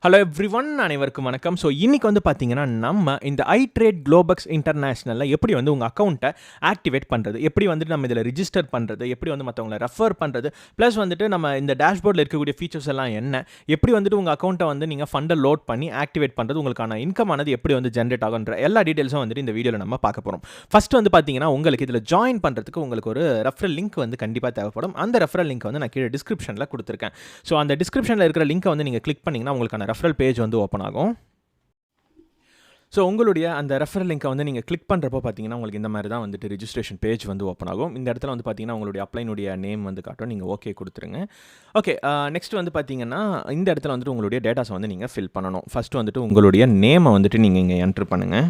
Hello everyone, அனைவருக்கும் வணக்கம். So இன்றைக்கி வந்து பார்த்தீங்கன்னா நம்ம இந்த iTrade Globex இன்டர்நேஷ்னலில் எப்படி வந்து உங்கள் அக்கௌண்ட்டை ஆக்டிவேட் பண்ணுறது, எப்படி வந்துட்டு நம்ம இதில் ரிஜிஸ்டர் பண்ணுறது, எப்படி வந்து மற்றவங்களை ரெஃபர் பண்ணுறது, ப்ளஸ் வந்துட்டு நம்ம இந்த டேஷ்போர்டில் இருக்கக்கூடிய ஃபீச்சர்ஸ் எல்லாம் என்ன, எப்படி வந்துட்டு உங்கள் அக்கௌண்ட்டை வந்து நீங்கள் ஃபண்டை லோட் பண்ணி ஆக்டிவேட் பண்ணுறது, உங்களுக்கான இன்கம் ஆனது எப்படி வந்து ஜென்ரேட் ஆகுன்ற எல்லா டீட்டெயில்ஸும் வந்துட்டு இந்த வீடியோவில் நம்ம பார்க்க போகிறோம். ஃபஸ்ட்டு வந்து பார்த்தீங்கன்னா உங்களுக்கு இதில் ஜாயின் பண்ணுறதுக்கு உங்களுக்கு ஒரு ரெஃபரல் லிங்க் வந்து கண்டிப்பாக தேவைப்படும். அந்த ரெஃபரல் லிங்க் வந்து நான் கீழே டிஸ்கிரிப்ஷனில் கொடுத்துருக்கேன். ஸோ அந்த டிஸ்கிரிப்ஷனில் இருக்கிற லிங்க்கை வந்து நீங்கள் கிளிக் பண்ணிங்கன்னா உங்களுக்கான ரெஃபரல் பேஜ் வந்து ஓப்பன் ஆகும். ஸோ உங்களுடைய அந்த ரெஃபரல் லிங்கை வந்து நீங்கள் கிளிக் பண்ணுறப்போ பார்த்தீங்கன்னா உங்களுக்கு இந்த மாதிரி தான் வந்துட்டு ரிஜிஸ்ட்ரேஷன் பேஜ் வந்து ஓப்பன் ஆகும். இந்த இடத்துல வந்து பார்த்தீங்கன்னா உங்களுடைய அப்ளைனுடைய நேம் வந்து காட்டும், நீங்கள் ஓகே கொடுத்துருங்க. ஓகே, நெக்ஸ்ட் வந்து பார்த்தீங்கன்னா இந்த இடத்துல வந்துட்டு உங்களுடைய டேட்டாஸை வந்து நீங்கள் ஃபில் பண்ணணும். ஃபஸ்ட்டு வந்துட்டு உங்களுடைய நேமை வந்துட்டு நீங்கள் இங்கே என்ட்ரு பண்ணுங்கள்.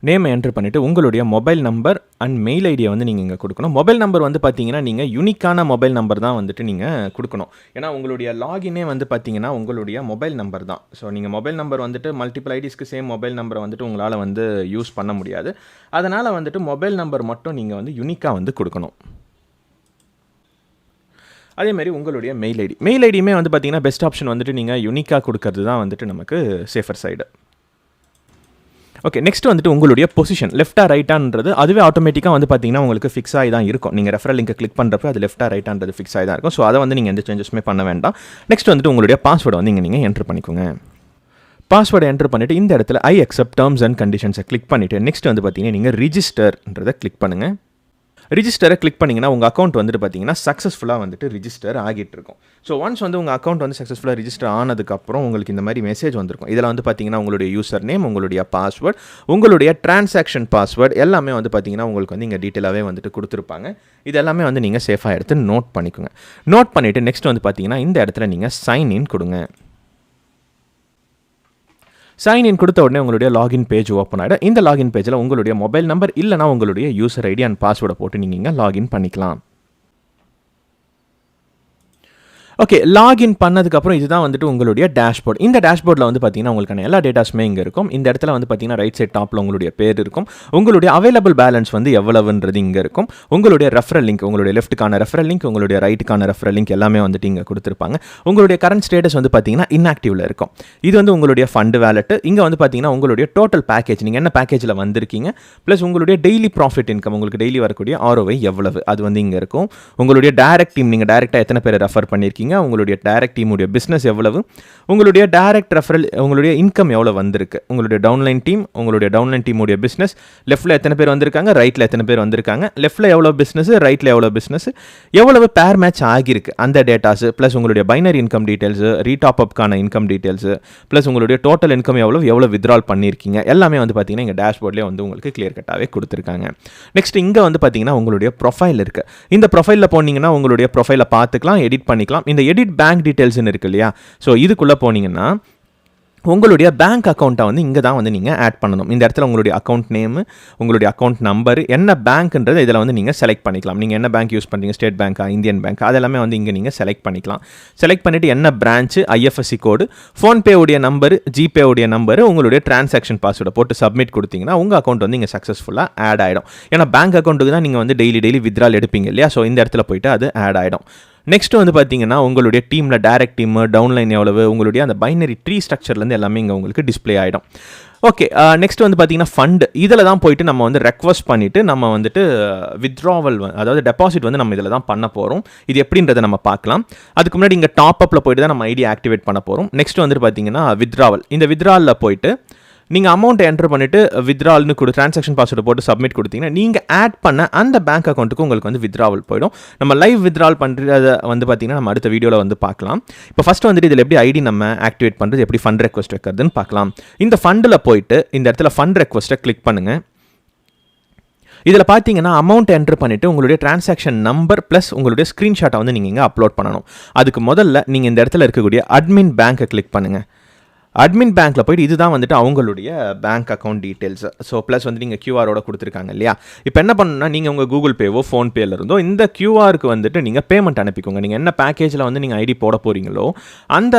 நேமை என்ட்ரு பண்ணிவிட்டு உங்களுடைய மொபைல் நம்பர் அண்ட் மெயில் ஐடியை வந்து நீங்கள் இங்கே கொடுக்கணும். மொபைல் நம்பர் வந்து பார்த்தீங்கன்னா நீங்கள் யூனிக்கான மொபைல் நம்பர் தான் வந்துட்டு நீங்கள் கொடுக்கணும். ஏன்னா உங்களுடைய லாகினே வந்து பார்த்தீங்கன்னா உங்களுடைய மொபைல் நம்பர் தான். ஸோ நீங்கள் மொபைல் நம்பர் வந்துட்டு மல்டிபிள் ஐடிஸ்க்கு சேம் மொபைல் நம்பரை வந்துட்டு உங்களால் வந்து யூஸ் பண்ண முடியாது. அதனால் வந்துட்டு மொபைல் நம்பர் மட்டும் நீங்கள் வந்து யூனிக்காக வந்து கொடுக்கணும். அதேமாதிரி உங்களுடைய மெயில் ஐடியுமே வந்து பார்த்தீங்கன்னா பெஸ்ட் ஆப்ஷன் வந்துட்டு நீங்கள் யூனிக்காக கொடுக்கறது தான் வந்துட்டு நமக்கு சேஃபர் சைடு. ஓகே, நெக்ஸ்ட் வந்துட்டு உங்களுடைய பொசிஷன் லெஃப்டா ரைட்டான்றது அதுவே ஆட்டோமேட்டிக்காக வந்து பார்த்தீங்கன்னா உங்களுக்கு ஃபிக்ஸ் ஆகி தான் இருக்கும். நீங்கள் ரெஃபரல் லிங்கை கிளிக் பண்ணுறப்ப அது லெஃப்டா ரைட்டான்றது ஃபிக்ஸ் ஆகி தான் இருக்கும். ஸோ அதை வந்து நீங்கள் எந்த சேஞ்சஸுமே பண்ண வேண்டாம். நெக்ஸ்ட் வந்துட்டு உங்களுடைய பாஸ்வேர்டை வந்து நீங்கள் என்ட்ரு பண்ணிக்கோங்க. பாஸ்வேர்டை என்ட்ரு பண்ணிவிட்டு இந்த இடத்துல ஐ அக்செப்ட் டேர்ம்ஸ் அண்ட் கண்டிஷன்ஸை கிளிக் பண்ணிவிட்டு நெக்ஸ்ட் வந்து பார்த்தீங்கன்னா நீங்கள் ரிஜிஸ்டர்ன்றதை கிளிக் பண்ணுங்கள். ரிஜிஸ்டரை கிளிக் பண்ணிங்கன்னா உங்கள் அக்கௌண்ட் வந்துட்டு பார்த்தீங்கன்னா சக்ஸஸ்ஃபுல்லாக வந்துட்டு ரிஜிஸ்டர் ஆகிட்டு இருக்கும். ஸோ ஒன்ஸ் வந்து உங்கள் அக்கௌண்ட் வந்து சக்ஸஸ்ஃபுல்லாக ரிஜிஸ்டர் ஆனதுக்கப்புறம் உங்களுக்கு இந்த மாதிரி மெசேஜ் வந்திருக்கும். இதில் வந்து பார்த்தீங்கன்னா உங்களுடைய யூசர் நேம், உங்களுடைய பாஸ்வேர்ட், உங்களுடைய டிரான்சாக்ஷன் பாஸ்வேர்ட் எல்லாமே வந்து பார்த்தீங்கன்னா உங்களுக்கு வந்து இங்கே டீட்டெயிலாகவே வந்துட்டு கொடுத்துருப்பாங்க. இது எல்லாமே வந்து நீங்கள் சேஃபாக எடுத்து நோட் பண்ணிக்கோங்க. நோட் பண்ணிவிட்டு நெக்ஸ்ட் வந்து பார்த்தீங்கன்னா இந்த இடத்துல நீங்கள் சைன் இன் கொடுங்க. சைன்இன் கொடுத்த உடனே உங்களுடைய லாகின் பேஜ் ஓப்பன் ஆகிடும். இந்த லாகின் பேஜில் உங்களுடைய மொபைல் நம்பர் இல்லைனா உங்களுடைய யூசர் ஐடி அண்ட் பாஸ்வேர்டை போட்டு நீங்கள் இங்கே லாகின் பண்ணிக்கலாம். ஓகே, லாகின் பண்ணதுக்கப்புறம் இதுதான் வந்துட்டு உங்களுடைய டேஷ்போர்ட். இந்த டேஷ்போர்டில் வந்து பார்த்தீங்கன்னா உங்களுக்கான எல்லா டேட்டாஸுமே இங்கே இருக்கும். இந்த இடத்துல வந்து பார்த்தீங்கன்னா ரைட் சைட் டாப்பில் உங்களுடைய பேர் இருக்கும். உங்களுடைய அவைலபிள் பேலன்ஸ் வந்து எவ்வளவுன்றது இங்கே இருக்கும். உங்களுடைய ரெஃபரல் லிங்க், உங்களுடைய லெஃப்ட்டுக்கான ரெஃபரல் லிங்க், உங்களுடைய ரைட்டுக்கான ரெஃபரல் லிங்க் எல்லாமே வந்துட்டு இங்கே கொடுத்துருப்பாங்க. உங்களுடைய கரண்ட் ஸ்டேட்டஸ் வந்து பார்த்தீங்கன்னா இன்ஆக்டிவில் இருக்கும். இது வந்து உங்களுடைய ஃபண்டு வேலெட்டு. இங்கே வந்து பார்த்தீங்கன்னா உங்களுடைய டோட்டல் பேக்கேஜ், நீங்கள் என்ன பேக்கேஜில் வந்திருக்கீங்க, ப்ளஸ் உங்களுடைய டெய்லி ப்ராஃபிட் இன்கம், உங்களுக்கு டெய்லி வரக்கூடிய ROI எவ்வளவு, அது வந்து இங்கே இருக்கும். உங்களுடைய டைரக்ட் டீம், நீங்கள் டைரெக்டாக எத்தனை பேரை ரெஃபர் பண்ணியிருக்கீங்க, உங்களுடைய டைரக்ட் டீமுடைய பிஸ்னஸ் எவ்வளவு, உங்களுடைய டைரக்ட் ரெஃபரல், உங்களுடைய இன்கம் எவ்வளோ வந்திருக்கு, உங்களுடைய டவுன்லைன் டீம், உங்களுடைய டவுன்லைன் டீமுடைய பிஸ்னஸ், லெஃப்ட்டில் எத்தனை பேர் வந்திருக்காங்க, ரைட்டில் எத்தனை பேர் வந்திருக்காங்க, லெஃப்ட்டில் எவ்வளோ பிஸ்னஸ், ரைட்டில் எவ்வளோ பிஸ்னஸ், எவ்வளவு பேர் மேட்ச் ஆகியிருக்கு அந்த டேட்டாஸு, ப்ளஸ் உங்களுடைய பைனரி இன்கம் டீட்டெயில்ஸு, ரீடாப் அப்கான இன்கம் டீட்டெயில்ஸு, ப்ளஸ் உங்களுடைய டோட்டல் இன்கம் எவ்வளோ வித்ட்ரால் பண்ணியிருக்கீங்க எல்லாமே வந்து பார்த்தீங்கன்னா இங்கே டேஷ்போர்ட்லேயே வந்து உங்களுக்கு கிளியர் கட்டாகவே கொடுத்துருக்காங்க. நெக்ஸ்ட் இங்கே வந்து பார்த்தீங்கன்னா உங்களுடைய ப்ரொஃபைல் இருக்குது. இந்த ப்ரொஃபைலில் போனீங்கன்னா உங்களுடைய ப்ரொஃபைலை பார்த்துக்கலாம், எடிட் பண்ணிக்கலாம். இந்த எடிட் பேங்க் டீட்டெயில்ஸ்னு இருக்கு இல்லையா, ஸோ இதுக்குள்ளே போனீங்கன்னா உங்களுடைய பேங்க் அக்கௌண்ட்டை வந்து இங்கே தான் வந்து நீங்கள் ஆட் பண்ணணும். இந்த இடத்துல உங்களுடைய அக்கௌண்ட் நேமு, உங்களுடைய அக்கௌண்ட் நம்பர், என்ன பேங்க்ன்றது இதில் வந்து நீங்கள் செலக்ட் பண்ணிக்கலாம். நீங்கள் என்ன பேங்க் யூஸ் பண்ணுறீங்க, ஸ்டேட் பேங்க்கா, இந்தியன் பேங்க், அதெல்லாமே வந்து இங்கே நீங்கள் செலக்ட் பண்ணிக்கலாம். செலக்ட் பண்ணிவிட்டு என்ன பிரான்ச்சு, IFSC கோடு, ஃபோன்பே உடைய நம்பரு, ஜிபே உடைய நம்பரு, உங்களுடைய டிரான்சாக்ஷன் பாஸ்வேர்டை போட்டு சப்மிட் கொடுத்தீங்கன்னா உங்கள் அக்கௌண்ட் வந்து இங்கே சக்ஸஸ்ஃபுல்லாக ஆட் ஆகிடும். ஏன்னா பேங்க் அக்கௌண்ட்டுக்கு தான் நீங்கள் வந்து டெய்லி வித்ட்ரால் எடுப்பீங்க இல்லையா, ஸோ இந்த இடத்துல போய்ட்டு அது ஆட் ஆகிடும். நெக்ஸ்ட் வந்து பார்த்தீங்கன்னா உங்களுடைய டீமில் டைரக்ட் டீம், டவுன்லைன் எவ்வளவு, உங்களுடைய அந்த பைனரி ட்ரீ ஸ்ட்ரக்சர்லேருந்து எல்லாமே இங்கே உங்களுக்கு டிஸ்பிளே ஆகிடும். ஓகே, நெக்ஸ்ட் வந்து பார்த்தீங்கன்னா ஃபண்டு, இதில் தான் போயிட்டு நம்ம வந்து ரெக்வஸ்ட் பண்ணிவிட்டு நம்ம வந்துட்டு வித்ட்ராவல், அதாவது டெபாசிட் வந்து நம்ம இதில் தான் பண்ண போகிறோம். இது எப்படின்றத நம்ம பார்க்கலாம். அதுக்கு முன்னாடி இங்கே டாப் அப்பில் போயிட்டு தான் நம்ம ஐடி ஆக்டிவேட் பண்ண போகிறோம். நெக்ஸ்ட் வந்துட்டு பார்த்தீங்கன்னா வித்ட்ராவல். இந்த வித்ட்ராவலில் போயிட்டு நீங்கள் அமௌண்ட்டை என்ட்ரு பண்ணிவிட்டு வித்ட்ராவல்னு ட்ரான்சாக்ஷன் பாஸ்வேர்டை போட்டு சப்மிட் கொடுத்தீங்கன்னா நீங்கள் ஆட் பண்ண அந்த பேங்க் அக்கௌண்ட்டுக்கு உங்களுக்கு வந்து வித்ட்ராவல் போயிடும். நம்ம லைவ் வித்ட்ராவல் பண்ணுறத வந்து பார்த்திங்கன்னா நம்ம அடுத்த வீடியோவில் வந்து பார்க்கலாம். இப்போ ஃபஸ்ட்டு வந்துட்டு இதில் எப்படி ஐடி நம்ம ஆக்டிவேட் பண்ணுறது, எப்படி ஃபண்ட் ரெக்வஸ்ட் வைக்கிறதுன்னு பார்க்கலாம். இந்த ஃபண்டில் போயிட்டு இந்த இடத்துல ஃபண்ட் ரெக்வஸ்ட்டை கிளிக் பண்ணுங்கள். இதில் பார்த்தீங்கன்னா அமௌண்ட் என்ட்ரு பண்ணிவிட்டு உங்களுடைய டிரான்சாக்ஷன் நம்பர் ப்ளஸ் உங்களுடைய ஸ்க்ரீன்ஷாட்டை வந்து நீங்கள் இங்கே அப்லோட் பண்ணணும். அதுக்கு முதல்ல நீங்கள் இந்த இடத்துல இருக்கக்கூடிய அட்மின் பேங்க்கை கிளிக் பண்ணுங்கள். அட்மின் பேங்க்கில் போய்ட்டு இதுதான் வந்துட்டு அவங்களுடைய bank account details. So plus வந்து நீங்கள் கியூஆரோட கொடுத்துருக்காங்க இல்லையா. இப்போ என்ன பண்ணணும்னா நீங்கள் உங்கள் கூகுள் பேவோ ஃபோன்பேல இருந்தோ இந்த கியூஆருக்கு வந்துட்டு நீங்கள் பேமெண்ட் அனுப்பிக்கோங்க. நீங்கள் என்ன பேக்கேஜில் வந்து நீங்கள் ஐடி போட போகிறீங்களோ அந்த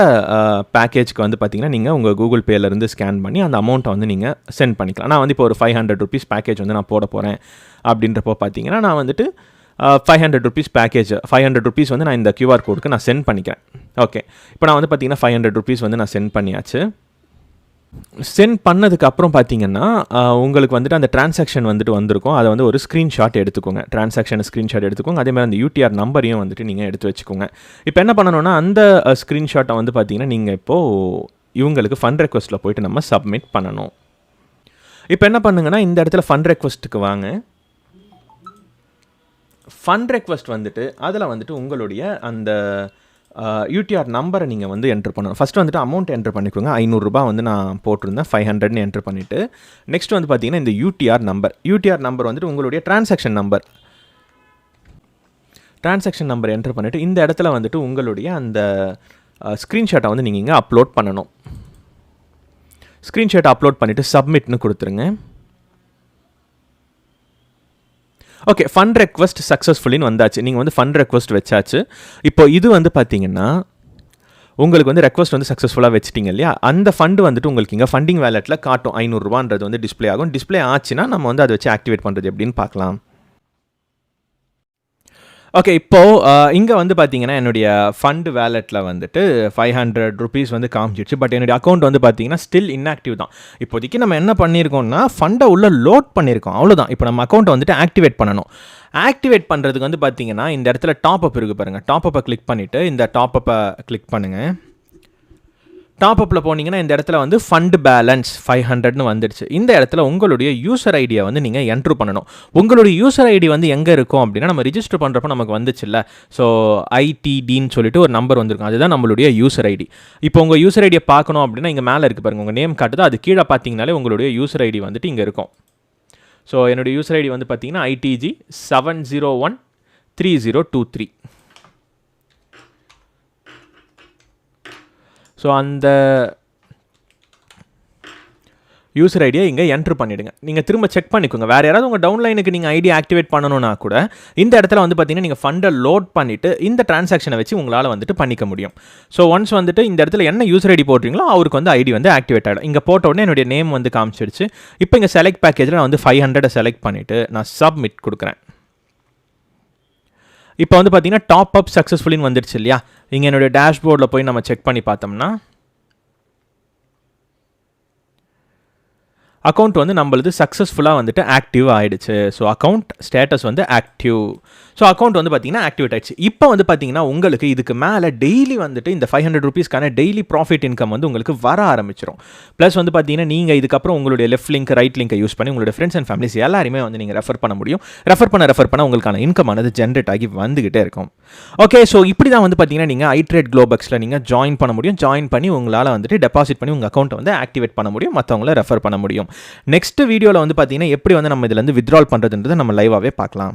பேக்கேஜ்க்கு வந்து பார்த்தீங்கன்னா நீங்கள் உங்கள் கூகுள் பேலேருந்து ஸ்கேன் பண்ணி அந்த அமௌண்ட்டை வந்து நீங்கள் சென்ட் பண்ணிக்கலாம். நான் வந்து இப்போ ஒரு ₹500 பேக்கேஜ் வந்து நான் போட போகிறேன் அப்படின்றப்போ பார்த்தீங்கன்னா நான் வந்துட்டு ₹500 பேக்கேஜ் ₹500 வந்து நான் இந்த QR கோடுக்கு நான் சென்ட் பண்ணிக்கிறேன். ஓகே, இப்போ நான் வந்து பார்த்தீங்கன்னா ₹500 வந்து நான் சென்ட் பண்ணியாச்சு. சென்ட் பண்ணதுக்கப்புறம் பார்த்தீங்கன்னா உங்களுக்கு வந்துட்டு அந்த டிரான்சாக்ஷன் வந்துட்டு வந்திருக்கும். அதை வந்து ஒரு ஸ்க்ரீன்ஷாட் எடுத்துக்கோங்க. டிரான்சாக்ஷனை ஸ்க்ரீன்ஷாட் எடுத்துக்கோங்க. அதேமாதிரி அந்த யூடிஆர் நம்பரையும் வந்துட்டு நீங்கள் எடுத்து வச்சுக்கோங்க. இப்போ என்ன பண்ணணும்னா அந்த ஸ்க்ரீன்ஷாட்டை வந்து பார்த்தீங்கன்னா நீங்கள் இப்போது இவங்களுக்கு ஃபண்ட் ரெக்வஸ்ட்டில் போய்ட்டு நம்ம சப்மிட் பண்ணணும். இப்போ என்ன பண்ணுங்கன்னா இந்த இடத்துல ஃபண்ட் ரெக்வஸ்ட்டுக்கு வாங்க. ஃபண்ட் ரெக்வஸ்ட் வந்துட்டு அதில் வந்துட்டு உங்களுடைய அந்த யூடிஆர் நம்பரை நீங்கள் வந்து என்ட்ரு பண்ணணும். ஃபஸ்ட்டு வந்துட்டு அமௌண்ட் என்ட்ரு பண்ணிக்கோங்க. ₹500 வந்து நான் போட்டிருந்தேன். 500ன்னு என்ட்ரு பண்ணிவிட்டு நெக்ஸ்ட் வந்து பார்த்தீங்கன்னா இந்த யூடிஆர் நம்பர் வந்துட்டு உங்களுடைய டிரான்சாக்ஷன் நம்பர் என்ட்ரு பண்ணிவிட்டு இந்த இடத்துல வந்துட்டு உங்களுடைய அந்த ஸ்க்ரீன்ஷாட்டை வந்து நீங்கள் இங்கே அப்லோட் பண்ணணும். ஸ்க்ரீன்ஷாட்டை அப்லோட் பண்ணிவிட்டு சப்மிட்னு கொடுத்துருங்க. ஓகே, ஃபண்ட் ரெக்வஸ்ட் சக்ஸஸ்ஃபுல்லின்னு வந்தாச்சு. நீங்கள் வந்து ஃபண்ட் ரெக்வஸ்ட் வச்சாச்சு. இப்போ இது வந்து பார்த்தீங்கன்னா உங்களுக்கு வந்து ரெக்வஸ்ட் வந்து சக்ஸஸ்ஃபுல்லாக வச்சிட்டிங்க இல்லையா, அந்த ஃபண்டு வந்துட்டு உங்களுக்கு இங்கே ஃபண்டிங் வேலெட்டில் காட்டும். ₹500 வந்து டிஸ்பிளே ஆகும். டிஸ்பிளே ஆச்சுன்னா நம்ம வந்து அதை வச்சு ஆக்டிவேட் பண்ணுறது எப்படின்னு பார்க்கலாம். ஓகே, இப்போது இங்கே வந்து பார்த்தீங்கன்னா என்னுடைய ஃபண்டு வேலெட்டில் வந்துட்டு ₹500 வந்து காமிச்சிடுச்சு. பட் என்னுடைய அக்கௌண்ட் வந்து பார்த்தீங்கன்னா ஸ்டில் இன்ஆக்டிவ் தான். இப்போதைக்கு நம்ம என்ன பண்ணியிருக்கோம்னா ஃபண்டை உள்ளே லோட் பண்ணியிருக்கோம், அவ்வளோதான். இப்போ நம்ம அக்கௌண்ட்டை வந்துட்டு ஆக்டிவேட் பண்ணணும். ஆக்டிவேட் பண்ணுறதுக்கு வந்து பார்த்தீங்கன்னா இந்த இடத்துல டாப் அப் இருக்குது பாருங்கள். டாப் அப்பை கிளிக் பண்ணிவிட்டு இந்த டாப் அப்பை கிளிக் பண்ணுங்கள். டாப் அப்பில் போனீங்கன்னா இந்த இடத்துல வந்து ஃபண்ட் பேலன்ஸ் 500ன்னு வந்துடுச்சு. இந்த இடத்துல உங்களுடைய யூசர் ஐடியை வந்து நீங்கள் என்ட்ரு பண்ணணும். உங்களுடைய யூசர் ஐடி வந்து எங்கே இருக்கும் அப்படின்னா நம்ம ரிஜிஸ்டர் பண்ணுறப்போ நமக்கு வந்துச்சுல்ல, ஸோ ITDன்னு சொல்லிட்டு ஒரு நம்பர் வந்திருக்கும். அதுதான் நம்மளுடைய யூசர் ஐடி. இப்போ உங்கள் யூசர் ஐடியை பார்க்கணும் அப்படின்னா இங்கே மேலே இருக்குது பாருங்கள், உங்கள் நேம் காட்டுது. அது கீழே பார்த்தீங்கனாலே உங்களுடைய யூசர் ஐடி வந்துட்டு இங்கே இருக்கும். ஸோ என்னுடைய யூசர் ஐடி வந்து பார்த்தீங்கன்னா ITG 7013023. ஸோ அந்த யூசர் ஐடியை இங்கே என்ட்ரு பண்ணிவிடுங்க. நீங்கள் திரும்ப செக் பண்ணிக்கோங்க. வேறு யாராவது உங்கள் டவுன்லைனுக்கு நீங்கள் ஐடி ஆக்டிவேட் பண்ணணும்னா கூட இந்த இடத்துல வந்து பார்த்தீங்கன்னா நீங்கள் ஃபண்டை லோட் பண்ணிவிட்டு இந்த டிரான்சாக்ஷனை வச்சு உங்களால் வந்துட்டு பண்ணிக்க முடியும். ஸோ ஒன்ஸ் வந்துட்டு இந்த இடத்துல என்ன யூசர் ஐடி போடுறீங்களோ அவருக்கு வந்து ஐடி வந்து ஆக்டிவேட் ஆகிடும். இங்கே போட்ட உடனே என்னுடைய நேம் வந்து காமிச்சிடுச்சு. இப்போ இங்கே செலக்ட் பேக்கேஜில் நான் வந்து 500 செலக்ட் பண்ணிவிட்டு நான் சப்மிட் கொடுக்குறேன். இப்போ வந்து பார்த்தீங்கன்னா டாப் அப் சக்ஸஸ்ஃபுல்லின்னு வந்துடுச்சு இல்லையா. இங்கே என்னுடைய டேஷ்போர்டில் போய் நம்ம செக் பண்ணி பார்த்தோம்னா அக்கௌண்ட் வந்து நம்மளது சக்ஸஸ்ஃபுல்லாக வந்துட்டு ஆக்டிவ் ஆகிடுச்சு. ஸோ அக்கௌண்ட் ஸ்டேட்டஸ் வந்து ஆக்டிவ். ஸோ அக்கௌண்ட் வந்து பார்த்தீங்கன்னா ஆக்டிவேட் ஆகிடுச்சு. இப்போ வந்து பார்த்தீங்கன்னா உங்களுக்கு இதுக்கு மேலே டெய்லி வந்துட்டு இந்த ₹500 டெய்லி ப்ராஃபிட் இன்கம் வந்து உங்களுக்கு வர ஆரம்பிச்சிடும். ப்ளஸ் வந்து பார்த்தீங்கன்னா நீங்கள் இதுக்கப்புறம் உங்களுடைய லெஃப்ட் லிங்க் ரைட் லிங்கை யூஸ் பண்ணி உங்களுடைய ஃப்ரெண்ட்ஸ் அண்ட் ஃபேமிலிஸ் எல்லாருமே வந்து நீங்கள் ரெஃபர் பண்ண முடியும். ரெஃபர் பண்ண உங்களுக்கான இன்கம் ஆனது ஜென்ரேட் ஆகி வந்துகிட்டே இருக்கும். ஓகே, ஸோ இப்படி தான் வந்து பார்த்தீங்கன்னா நீங்கள் iTrade Globex நீங்கள் ஜாயின் பண்ண முடியும். ஜாயின் பண்ணி உங்களால் வந்துட்டு டெபாசிட் பண்ணி உங்கள் அக்கௌண்ட்டை வந்து ஆக்டிவேட் பண்ண முடியும், மற்றவங்கள ரெஃபர் பண்ண முடியும். நெக்ஸ்ட் வீடியோவில் வந்து பார்த்தீங்கன்னா எப்படி வந்து நம்ம இதில் வந்து வித்ட்ரால் பண்ணுறதுன்றதை நம்ம லைவாகவே பார்க்கலாம்.